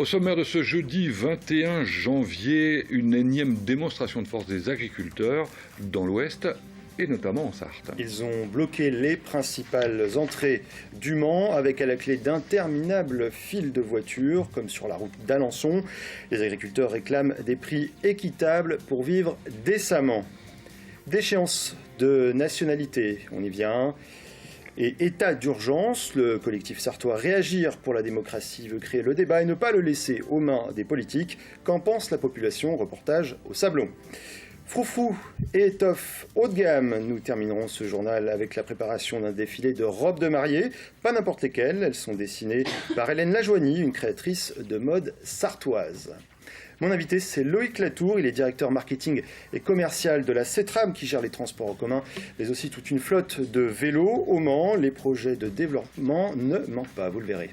Au sommaire de ce jeudi 21 janvier, une énième démonstration de force des agriculteurs dans l'Ouest et notamment en Sarthe. Ils ont bloqué les principales entrées du Mans avec à la clé d'interminables files de voitures comme sur la route d'Alençon. Les agriculteurs réclament des prix équitables pour vivre décemment. Déchéance de nationalité, on y vient. Et état d'urgence, le collectif sartois Réagir pour la démocratie veut créer le débat et ne pas le laisser aux mains des politiques. Qu'en pense la population? Reportage au Sablon. Froufrou et étoffes haut de gamme. Nous terminerons ce journal avec la préparation d'un défilé de robes de mariée. Pas n'importe lesquelles, elles sont dessinées par Hélène Lajoigny, une créatrice de mode sartoise. Mon invité, c'est Loïc Latour. Il est directeur marketing et commercial de la CETRAM qui gère les transports en commun, mais aussi toute une flotte de vélos au Mans. Les projets de développement ne manquent pas, vous le verrez.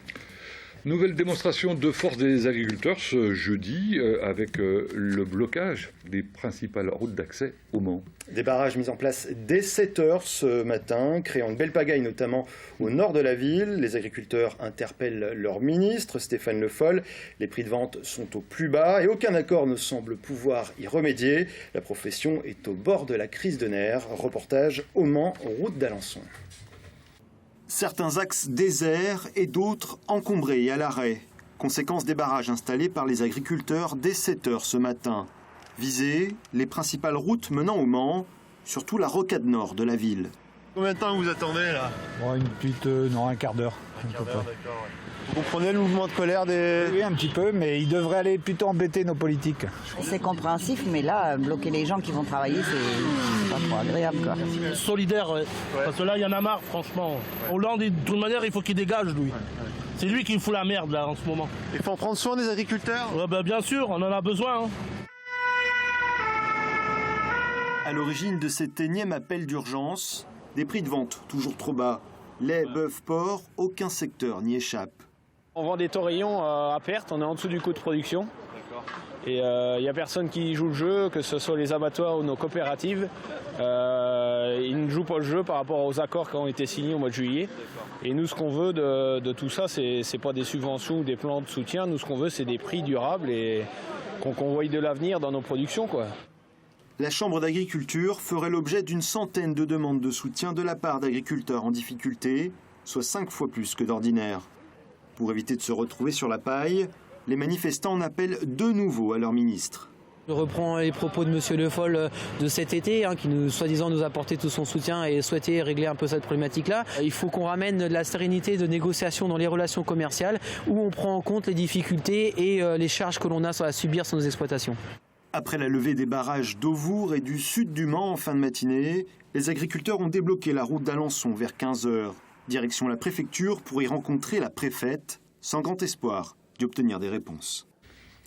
Nouvelle démonstration de force des agriculteurs ce jeudi avec le blocage des principales routes d'accès au Mans. Des barrages mis en place dès 7 h ce matin, créant une belle pagaille notamment au nord de la ville. Les agriculteurs interpellent leur ministre, Stéphane Le Foll. Les prix de vente sont au plus bas et aucun accord ne semble pouvoir y remédier. La profession est au bord de la crise de nerfs. Reportage au Mans, route d'Alençon. Certains axes déserts et d'autres encombrés et à l'arrêt. Conséquence des barrages installés par les agriculteurs dès 7 h ce matin. Visées, les principales routes menant au Mans, surtout la rocade nord de la ville. Combien de temps vous attendez là? Un quart d'heure. Un quart d'heure, d'accord. Ouais. Vous comprenez le mouvement de colère des... Oui, un petit peu, mais ils devraient aller plutôt embêter nos politiques. C'est compréhensif, mais là, bloquer les gens qui vont travailler, c'est pas trop agréable, quoi. Solidaire, ouais. Parce que là, il y en a marre, franchement. Hollande, de toute manière, il faut qu'il dégage, lui. C'est lui qui fout la merde, là, en ce moment. Il faut en prendre soin des agriculteurs? Ouais, bah, bien sûr, on en a besoin. Hein. À l'origine de cet énième appel d'urgence, des prix de vente toujours trop bas. Lait, bœuf, porc, aucun secteur n'y échappe. On vend des taurillons à perte, on est en dessous du coût de production. Et il n'y a personne qui joue le jeu, que ce soit les abattoirs ou nos coopératives. Ils ne jouent pas le jeu par rapport aux accords qui ont été signés au mois de juillet. Et nous, ce qu'on veut de tout ça, c'est pas des subventions ou des plans de soutien. Nous, ce qu'on veut, c'est des prix durables et qu'on voie de l'avenir dans nos productions, quoi. La Chambre d'agriculture ferait l'objet d'une centaine de demandes de soutien de la part d'agriculteurs en difficulté, soit 5 fois plus que d'ordinaire. Pour éviter de se retrouver sur la paille, les manifestants en appellent de nouveau à leur ministre. Je reprends les propos de M. Le Foll de cet été, qui soi-disant nous apportait tout son soutien et souhaitait régler un peu cette problématique-là. Il faut qu'on ramène de la sérénité de négociation dans les relations commerciales où on prend en compte les difficultés et les charges que l'on a à subir sur nos exploitations. Après la levée des barrages d'Auvour et du sud du Mans en fin de matinée, les agriculteurs ont débloqué la route d'Alençon vers 15 h. Direction la préfecture pour y rencontrer la préfète, sans grand espoir d'y obtenir des réponses.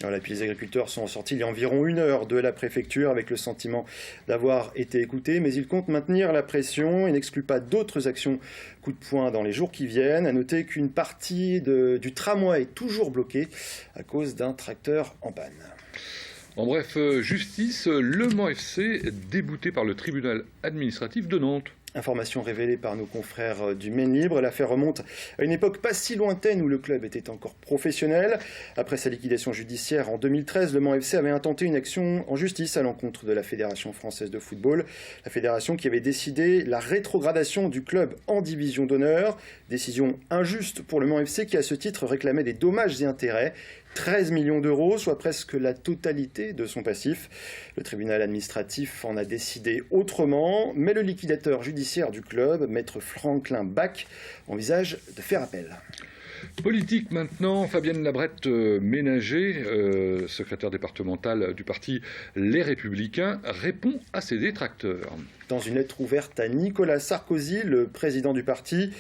Voilà, puis les agriculteurs sont sortis il y a environ 1 heure de la préfecture avec le sentiment d'avoir été écoutés, mais ils comptent maintenir la pression et n'excluent pas d'autres actions coup de poing dans les jours qui viennent. À noter qu'une partie du tramway est toujours bloquée à cause d'un tracteur en panne. En bref, justice, le Mans FC débouté par le tribunal administratif de Nantes. Information révélée par nos confrères du Maine Libre, l'affaire remonte à une époque pas si lointaine où le club était encore professionnel. Après sa liquidation judiciaire en 2013, le Mans FC avait intenté une action en justice à l'encontre de la Fédération française de football. La fédération qui avait décidé la rétrogradation du club en division d'honneur. Décision injuste pour le Mans FC qui à ce titre réclamait des dommages et intérêts. 13 millions d'euros, soit presque la totalité de son passif. Le tribunal administratif en a décidé autrement, mais le liquidateur judiciaire du club, maître Franklin Bach, envisage de faire appel. Politique maintenant, Fabienne Labrette-Ménager, secrétaire départementale du parti Les Républicains, répond à ses détracteurs. Dans une lettre ouverte à Nicolas Sarkozy, le président du parti,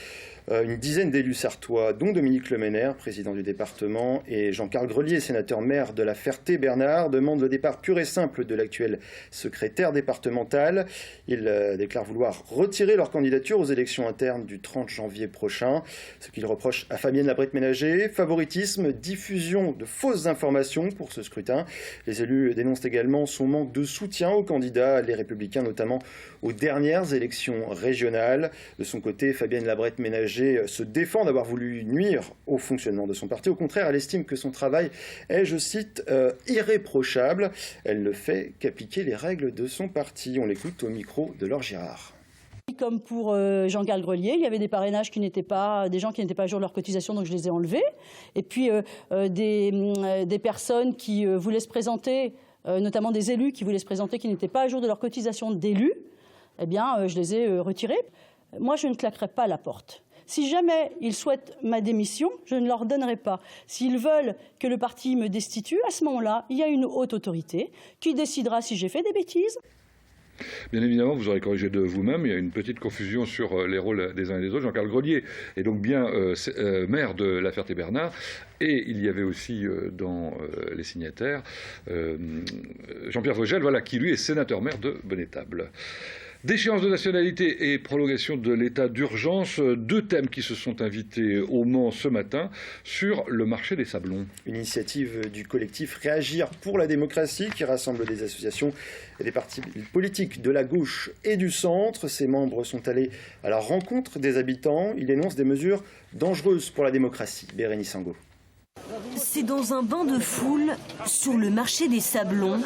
une dizaine d'élus sartois, dont Dominique Lemener, président du département, et Jean-Carl Grelier, sénateur maire de la Ferté-Bernard, demandent le départ pur et simple de l'actuel secrétaire départemental. Ils déclarent vouloir retirer leur candidature aux élections internes du 30 janvier prochain. Ce qu'ils reprochent à Fabienne Labrette-Ménager, favoritisme, diffusion de fausses informations pour ce scrutin. Les élus dénoncent également son manque de soutien aux candidats, les Républicains notamment, aux dernières élections régionales. De son côté, Fabienne Labrette-Ménager se défend d'avoir voulu nuire au fonctionnement de son parti. Au contraire, elle estime que son travail est, je cite, irréprochable. Elle ne fait qu'appliquer les règles de son parti. On l'écoute au micro de Laure Girard. Comme pour Jean-Carl Grelier, il y avait des parrainages qui n'étaient pas, des gens qui n'étaient pas à jour de leur cotisation, donc je les ai enlevés. Et puis des personnes qui voulaient se présenter, notamment des élus qui voulaient se présenter, qui n'étaient pas à jour de leur cotisation d'élus, eh bien je les ai retirés. Moi, je ne claquerai pas la porte. Si jamais ils souhaitent ma démission, je ne leur donnerai pas. S'ils veulent que le parti me destitue, à ce moment-là, il y a une haute autorité qui décidera si j'ai fait des bêtises. Bien évidemment, vous aurez corrigé de vous-même, il y a une petite confusion sur les rôles des uns et des autres. Jean-Carl Grelier est donc bien maire de La Ferté-Bernard, et il y avait aussi dans les signataires Jean-Pierre Vogel, voilà, qui lui est sénateur-maire de Bonnétable. Déchéance de nationalité et prolongation de l'état d'urgence, deux thèmes qui se sont invités au Mans ce matin sur le marché des sablons. Une initiative du collectif Réagir pour la démocratie qui rassemble des associations et des partis politiques de la gauche et du centre. Ses membres sont allés à la rencontre des habitants. Ils dénoncent des mesures dangereuses pour la démocratie. Bérénice Angot. C'est dans un bain de foule, sur le marché des Sablons,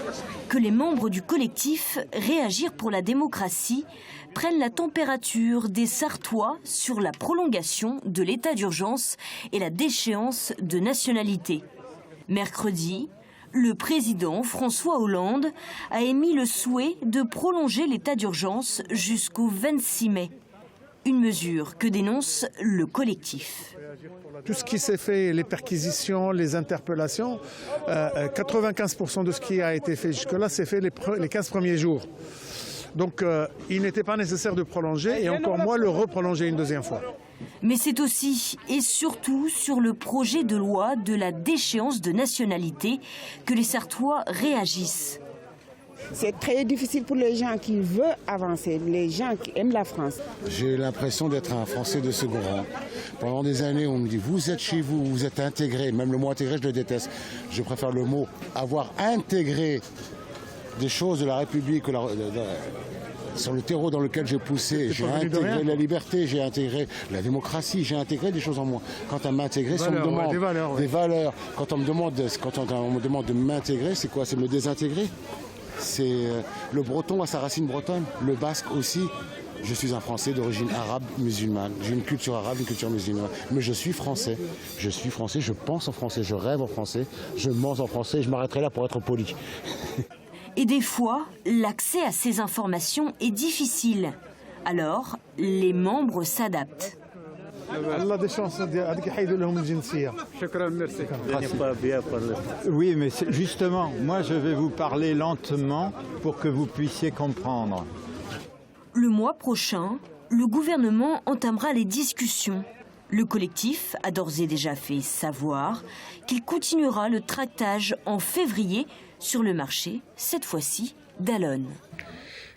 que les membres du collectif Réagir pour la démocratie prennent la température des Sarthois sur la prolongation de l'état d'urgence et la déchéance de nationalité. Mercredi, le président François Hollande a émis le souhait de prolonger l'état d'urgence jusqu'au 26 mai. Une mesure que dénonce le collectif. Tout ce qui s'est fait, les perquisitions, les interpellations, 95% de ce qui a été fait jusque-là, c'est fait les 15 premiers jours. Donc il n'était pas nécessaire de prolonger et encore moins le reprolonger une deuxième fois. Mais c'est aussi et surtout sur le projet de loi de la déchéance de nationalité que les Sarthois réagissent. C'est très difficile pour les gens qui veulent avancer, les gens qui aiment la France. J'ai l'impression d'être un Français de second rang. Pendant des années, on me dit « vous êtes chez vous, vous êtes intégré ». Même le mot « intégré », je le déteste. Je préfère le mot « avoir intégré » des choses de la République, sur le terreau dans lequel j'ai poussé. J'ai intégré la liberté, j'ai intégré la démocratie, j'ai intégré des choses en moi. Quant à m'intégrer, si on me demande des valeurs. Quand on me demande de m'intégrer, c'est quoi? C'est me désintégrer. C'est le breton a sa racine bretonne, le basque aussi. Je suis un Français d'origine arabe musulmane. J'ai une culture arabe, une culture musulmane. Mais je suis français. Je suis français, je pense en français, je rêve en français, je mange en français et je m'arrêterai là pour être poli. Et des fois, l'accès à ces informations est difficile. Alors, les membres s'adaptent. Oui, mais justement, moi je vais vous parler lentement pour que vous puissiez comprendre. Le mois prochain, le gouvernement entamera les discussions. Le collectif a d'ores et déjà fait savoir qu'il continuera le tractage en février sur le marché, cette fois-ci d'Allonne.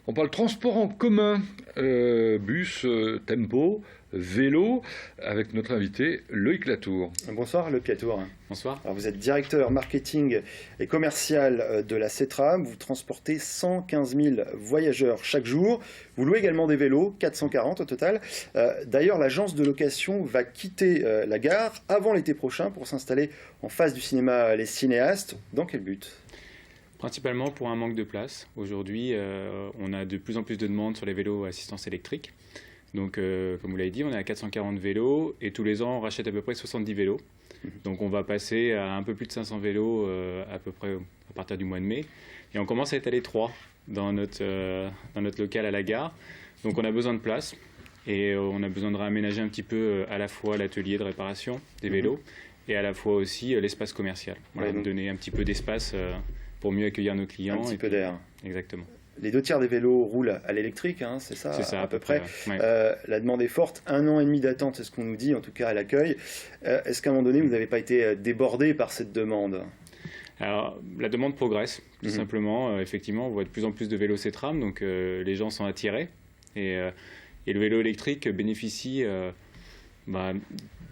On parle transport en commun, bus, tempo, vélo, avec notre invité Loïc Latour. Bonsoir Loïc Latour. Bonsoir. Alors, vous êtes directeur marketing et commercial de la CETRAM. Vous transportez 115 000 voyageurs chaque jour. Vous louez également des vélos, 440 au total. D'ailleurs, l'agence de location va quitter la gare avant l'été prochain pour s'installer en face du cinéma Les Cinéastes. Dans quel but ? Principalement pour un manque de place. Aujourd'hui, on a de plus en plus de demandes sur les vélos à assistance électrique. Donc, comme vous l'avez dit, on est à 440 vélos et tous les ans, on rachète à peu près 70 vélos. Donc, on va passer à un peu plus de 500 vélos à peu près à partir du mois de mai. Et on commence à étaler 3 dans notre local à la gare. Donc, on a besoin de place et on a besoin de réaménager un petit peu à la fois l'atelier de réparation des vélos et à la fois aussi l'espace commercial. Voilà, donc donner un petit peu d'espace pour mieux accueillir nos clients. Un petit peu d'air. Exactement. Les 2/3 des vélos roulent à l'électrique, hein, c'est ça, à peu près. Ouais. La demande est forte, 1 an et demi d'attente, c'est ce qu'on nous dit, en tout cas à l'accueil. Est-ce qu'à un moment donné, vous n'avez pas été débordé par cette demande ? Alors, la demande progresse, tout simplement. Effectivement, on voit de plus en plus de vélos CETRAM, donc les gens sont attirés. Et le vélo électrique bénéficie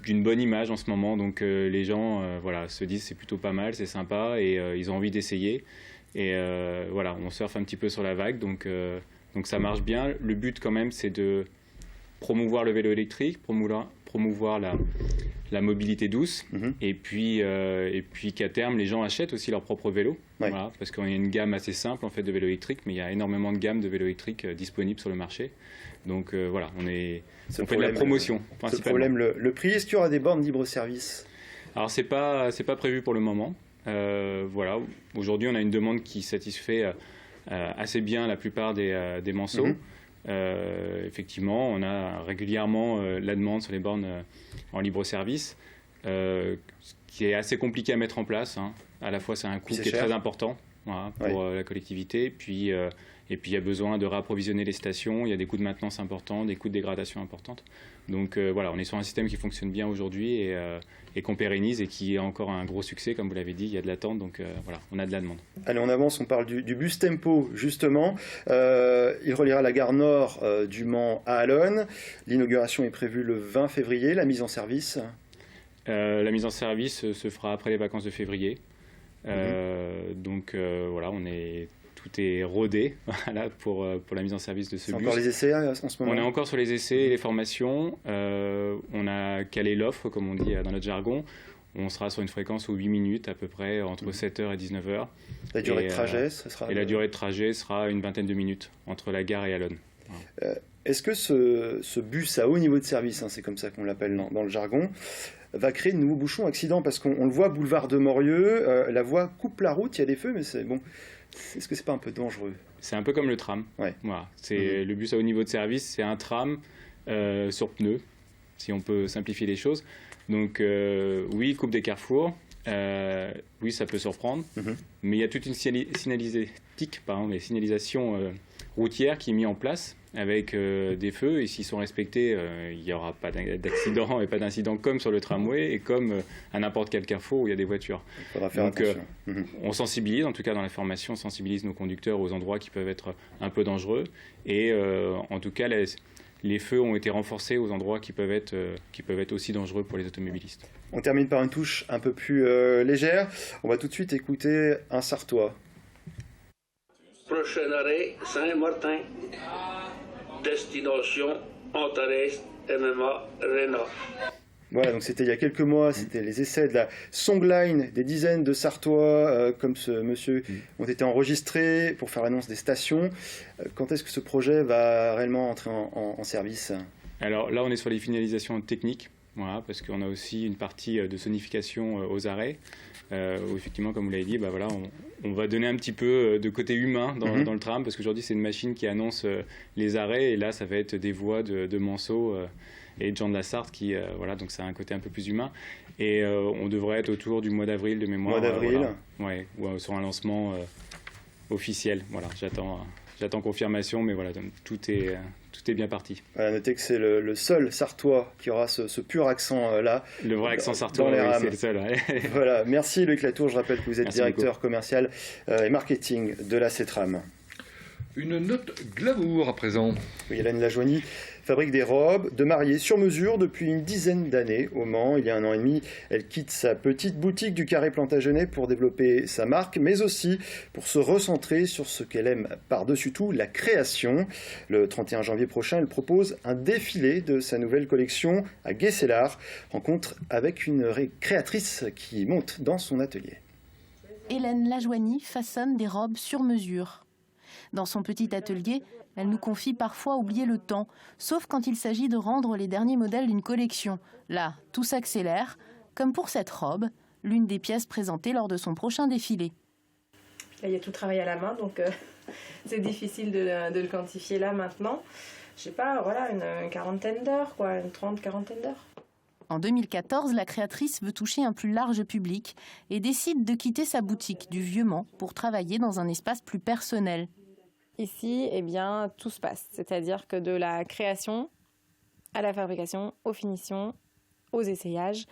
d'une bonne image en ce moment. Donc les gens se disent c'est plutôt pas mal, c'est sympa, et ils ont envie d'essayer. Et voilà, on surfe un petit peu sur la vague, donc Donc ça marche bien. Le but quand même, c'est de promouvoir le vélo électrique, promouvoir la mobilité douce, et puis qu'à terme, les gens achètent aussi leur propre vélo, voilà, parce qu'on a une gamme assez simple en fait de vélos électriques, mais il y a énormément de gammes de vélos électriques disponibles sur le marché. Donc voilà, on fait de la promotion principalement. Ce problème, le prix, est-ce qu'il y aura des bornes libre-service? Alors c'est pas prévu pour le moment. Voilà, aujourd'hui on a une demande qui satisfait assez bien la plupart des manceaux. Effectivement, on a régulièrement la demande sur les bornes en libre-service, qui est assez compliqué à mettre en place. Hein. À la fois, c'est un coût qui est très important, voilà, pour la collectivité. Et puis, il y a besoin de réapprovisionner les stations. Il y a des coûts de maintenance importants, des coûts de dégradation importantes. Donc voilà, on est sur un système qui fonctionne bien aujourd'hui et qu'on pérennise et qui a encore un gros succès. Comme vous l'avez dit, il y a de l'attente, donc voilà, on a de la demande. Allez, on avance, on parle du bus Tempo, justement. Il reliera la gare nord du Mans à Allonnes. L'inauguration est prévue le 20 février. La mise en service La mise en service se fera après les vacances de février. Donc voilà, tout est rodé voilà, pour la mise en service de ce bus. C'est encore les essais en ce moment? On est encore sur les essais et les formations. On a calé l'offre, comme on dit dans notre jargon. On sera sur une fréquence aux 8 minutes à peu près, entre 7h et 19h. La durée de trajet, ce sera... la durée de trajet sera une vingtaine de minutes entre la gare et Allonnes. Voilà. Est-ce que ce bus à haut niveau de service, hein, c'est comme ça qu'on l'appelle dans le jargon, va créer de nouveaux bouchons, accidents? Parce qu'on le voit, boulevard de Morieux, la voie coupe la route, il y a des feux, mais c'est bon. Est-ce que c'est pas un peu dangereux? C'est un peu comme le tram. Voilà. Le bus à haut niveau de service, c'est un tram sur pneus, si on peut simplifier les choses. Donc oui, il coupe des carrefours, oui, ça peut surprendre, mais il y a toute une signalisation routière qui est mise en place avec des feux, et s'ils sont respectés, il n'y aura pas d'accident et pas d'incident comme sur le tramway et comme à n'importe quel carrefour où il y a des voitures. Il faudra faire attention. On sensibilise, en tout cas dans la formation, on sensibilise nos conducteurs aux endroits qui peuvent être un peu dangereux, et en tout cas les feux ont été renforcés aux endroits qui peuvent être aussi dangereux pour les automobilistes. On termine par une touche un peu plus légère. On va tout de suite écouter un Sartois. Prochain arrêt, Saint-Martin. Destination Antares, MMA, Rennes. Voilà, donc c'était il y a quelques mois, c'était les essais de la Songline. Des dizaines de Sartois, comme ce monsieur, ont été enregistrés pour faire annonce des stations. Quand est-ce que ce projet va réellement entrer en service? Alors là, on est sur les finalisations techniques, voilà, parce qu'on a aussi une partie de sonification aux arrêts, où effectivement, comme vous l'avez dit, voilà, on va donner un petit peu de côté humain dans le tram, parce qu'aujourd'hui, c'est une machine qui annonce les arrêts, et là, ça va être des voix de Manceau et de Jean de la Sarthe, voilà, donc ça a un côté un peu plus humain. Et on devrait être autour du mois d'avril de mémoire. Mois d'avril. Voilà, ou sur un lancement officiel. Voilà, j'attends confirmation, mais voilà, tout est bien parti. Voilà, notez que c'est le seul Sartois qui aura ce pur accent-là. Le vrai accent sartois, oui, c'est le seul. Ouais. Voilà, merci Loïc Latour, je rappelle que vous êtes directeur commercial et marketing de la CETRAM. Une note glamour à présent. Oui, Hélène Lajoigny fabrique des robes de mariée sur mesure depuis une dizaine d'années au Mans. Il y a 1 an et demi, elle quitte sa petite boutique du Carré Plantagenet pour développer sa marque, mais aussi pour se recentrer sur ce qu'elle aime par-dessus tout, la création. Le 31 janvier prochain, elle propose un défilé de sa nouvelle collection à Guescellard. Rencontre avec une créatrice qui monte dans son atelier. Hélène Lajoigny façonne des robes sur mesure. Dans son petit atelier, elle nous confie parfois oublier le temps, sauf quand il s'agit de rendre les derniers modèles d'une collection. Là, tout s'accélère, comme pour cette robe, l'une des pièces présentées lors de son prochain défilé. Il y a tout travaillé à la main, donc c'est difficile de le quantifier là maintenant. Je sais pas, voilà, une quarantaine d'heures, quoi, une 30-40 d'heures. En 2014, la créatrice veut toucher un plus large public et décide de quitter sa boutique du Vieux-Mans pour travailler dans un espace plus personnel. Ici, eh bien, tout se passe, c'est-à-dire que de la création à la fabrication, aux finitions, aux essayages.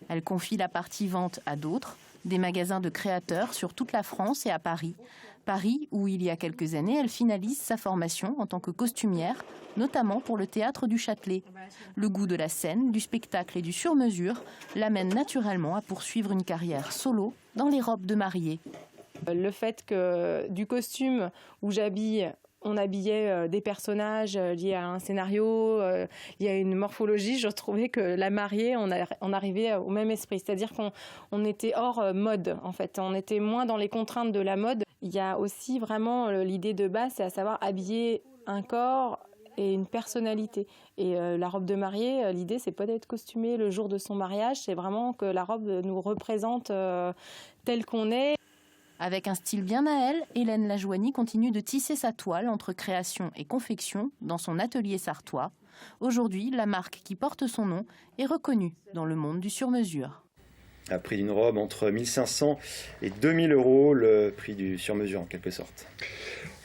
Elle confie la partie vente à d'autres, des magasins de créateurs sur toute la France et à Paris. Paris, où il y a quelques années, elle finalise sa formation en tant que costumière, notamment pour le théâtre du Châtelet. Le goût de la scène, du spectacle et du sur-mesure l'amène naturellement à poursuivre une carrière solo dans les robes de mariée. Le fait que du costume où j'habille On habillait des personnages liés à un scénario, liés à une morphologie. Je trouvais que la mariée, on arrivait au même esprit. C'est-à-dire qu'on était hors mode, en fait. On était moins dans les contraintes de la mode. Il y a aussi vraiment l'idée de base, c'est à savoir habiller un corps et une personnalité. Et la robe de mariée, l'idée, c'est pas d'être costumé le jour de son mariage, c'est vraiment que la robe nous représente tel qu'on est. Avec un style bien à elle, Hélène Lajoigny continue de tisser sa toile entre création et confection dans son atelier sartois. Aujourd'hui, la marque qui porte son nom est reconnue dans le monde du sur-mesure. À prix d'une robe entre 1 500 et 2 000 euros, le prix du sur-mesure en quelque sorte.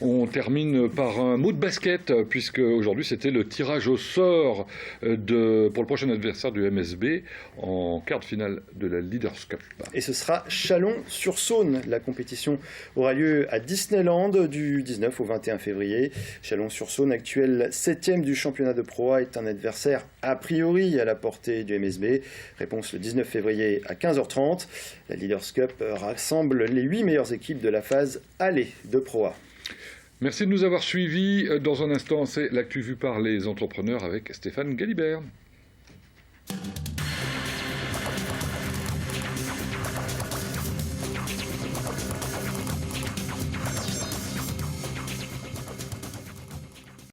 On termine par un mot de basket, puisque aujourd'hui c'était le tirage au sort pour le prochain adversaire du MSB en quart de finale de la Leaders Cup. Et ce sera Chalon-sur-Saône. La compétition aura lieu à Disneyland du 19 au 21 février. Chalon-sur-Saône, actuel 7e du championnat de Pro A, est un adversaire a priori à la portée du MSB. Réponse le 19 février à 15h30. La Leaders Cup rassemble les 8 meilleures équipes de la phase aller de Pro A. Merci de nous avoir suivis. Dans un instant, c'est l'actu vue par les entrepreneurs avec Stéphane Galibert.